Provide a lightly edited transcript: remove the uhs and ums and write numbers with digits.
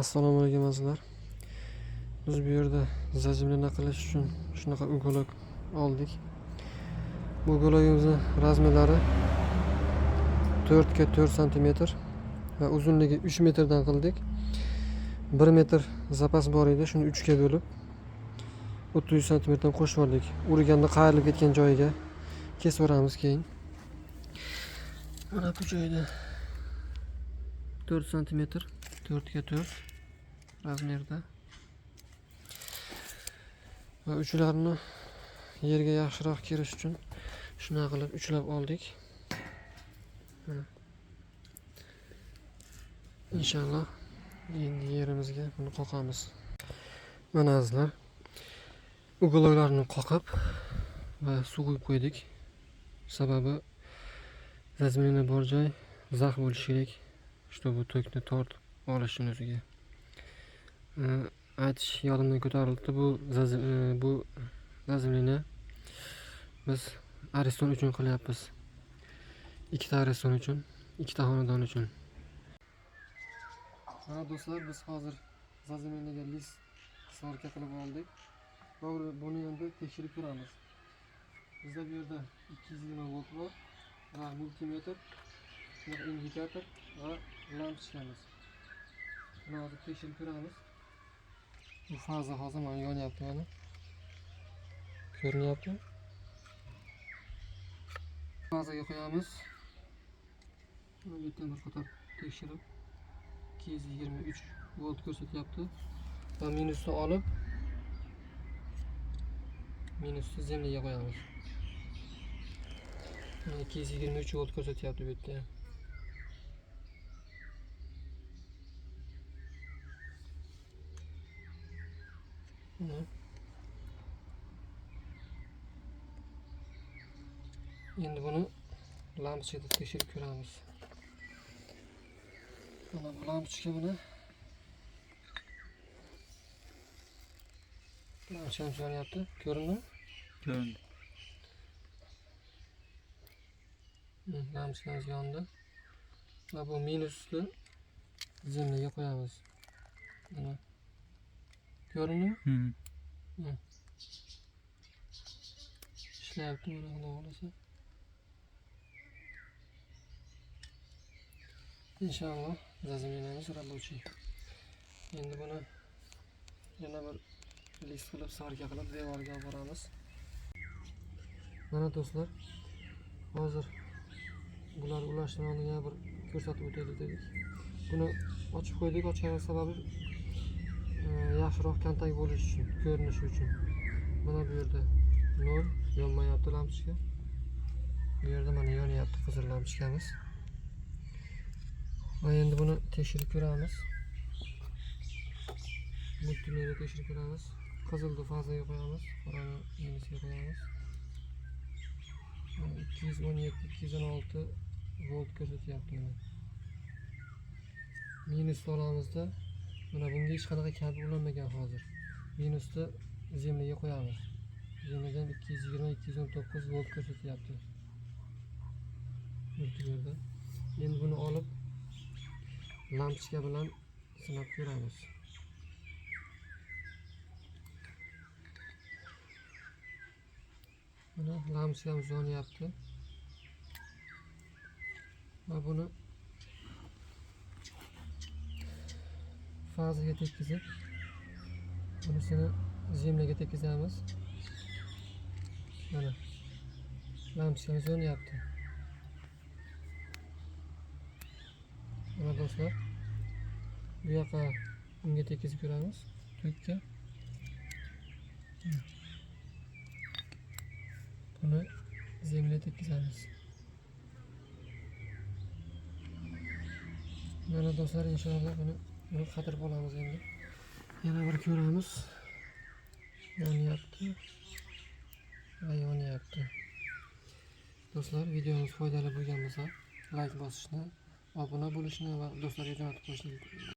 Assalomu alaykum azizlar. Biz bu yerda zajimlana qilish uchun shunaqa uyg'oq oldik. Bu uyg'oqimizni razmerlari 4 ga 4 cm va uzunligi 3 metrdan qildik. 1 metr zapas bor edi, shuni 3 ga bo'lib 30 cm dan qo'shib oldik. Urganda qayrilib ketgan joyiga kesib o'ramiz keyin. Mana bu joyda 4 cm 4 ga 4 razmerda va uchlarini yerga yaxshiroq kirish uchun shuna qilib uchlab oldik. Inshaalloh endi yerimizga buni qoqamiz. Mana azizlar, uyg'oqlarni qoqib va suv quyib qo'ydik. Sababi zazmina bor joy zax bo'lishi kerak, чтобы tokni tortib olish uchun o'ziga. Aytish yodimdan ko'tarildi, bu zazmina biz ariston uchun qilyapmiz. Ikkita ariston uchun, ikkita xonadon uchun. Mana do'stlar, biz hozir zazminaga list sarka qilib oldik. To'g'ri, buni endi tekshirib ko'ramiz. Bizda bu yerda 220 volt bor va multimetr, indikator va lampochkamiz. Buni hozir tekshirib ko'ramiz. Bu faza hozir mana yonyapti, mana ko'rinyapti. Fazaga qo'yamiz. Buni yerdan bir qator tekshirib 223 volt ko'rsatyapti va minusni olib minusni zemlyaga qo'yamiz. 223 volt ko'rsatyapti bu yerda. Endi buni lampochkada tekshirib ko'ramiz. Mana bu lampochka buni lampochkamiz yonyapti. Ko'rindimi? Ko'rindi. Lampochkamiz yondi. Va bu minusni zemlyaga qo'yamiz. Mana ko'rindimi? Ishlayapti, mana xudo xolasa. İnşallah zazminamiz rабочий. Endi buni yana bir list qilib sarka qilib devorga olib boramiz. Mana do'stlar, hozir bular ulashtirishni yana bir ko'rsatib o'taylik dedik. Buni ochib qo'ydik. Ochgan sababi yaxshiroq kontak bo'lishi uchun, ko'rinishi uchun. Mana bu yerda 0 yonmayapti lampochka. Bu yerda mana yonyapti qizil lampochkamiz. Va endi buni tekshirib ko'ramiz. Multimetrni tekshirib ko'ramiz. Qizilni fazaga qo'yamiz, qorani minusga qo'yamiz. 217-216 volt ko'rsatyapti. Minusni olamizda, mana bunga hech qanaqa kabel ulanmagan hozir. Minusni zemlyaga qo'yamiz. Zemlyadan 220-219 volt ko'rsatyapti. Multimetrda. Endi buni olib lampochka bilan sinab ko'ramiz. Mana lampochkamiz yonyapti. Va buni fazaga tekkizib, bunisini zemlyaga tekkizamiz. Mana lampochkamiz yonyapti. Mana do'stlar, bu yoqqa unga tekkizib ko'ramiz, tokka. Buni zemlyaga tekkizamiz. Mana do'stlar, inshaalloh buni qadirib olamiz endi. Yana bir ko'ramiz. Yonyapti va yonyapti. Do'stlar, videomiz foydali bo'lgan bo'lsa, like bosishni, obuna bo'lishni va do'stlarga jo'natib qo'yishni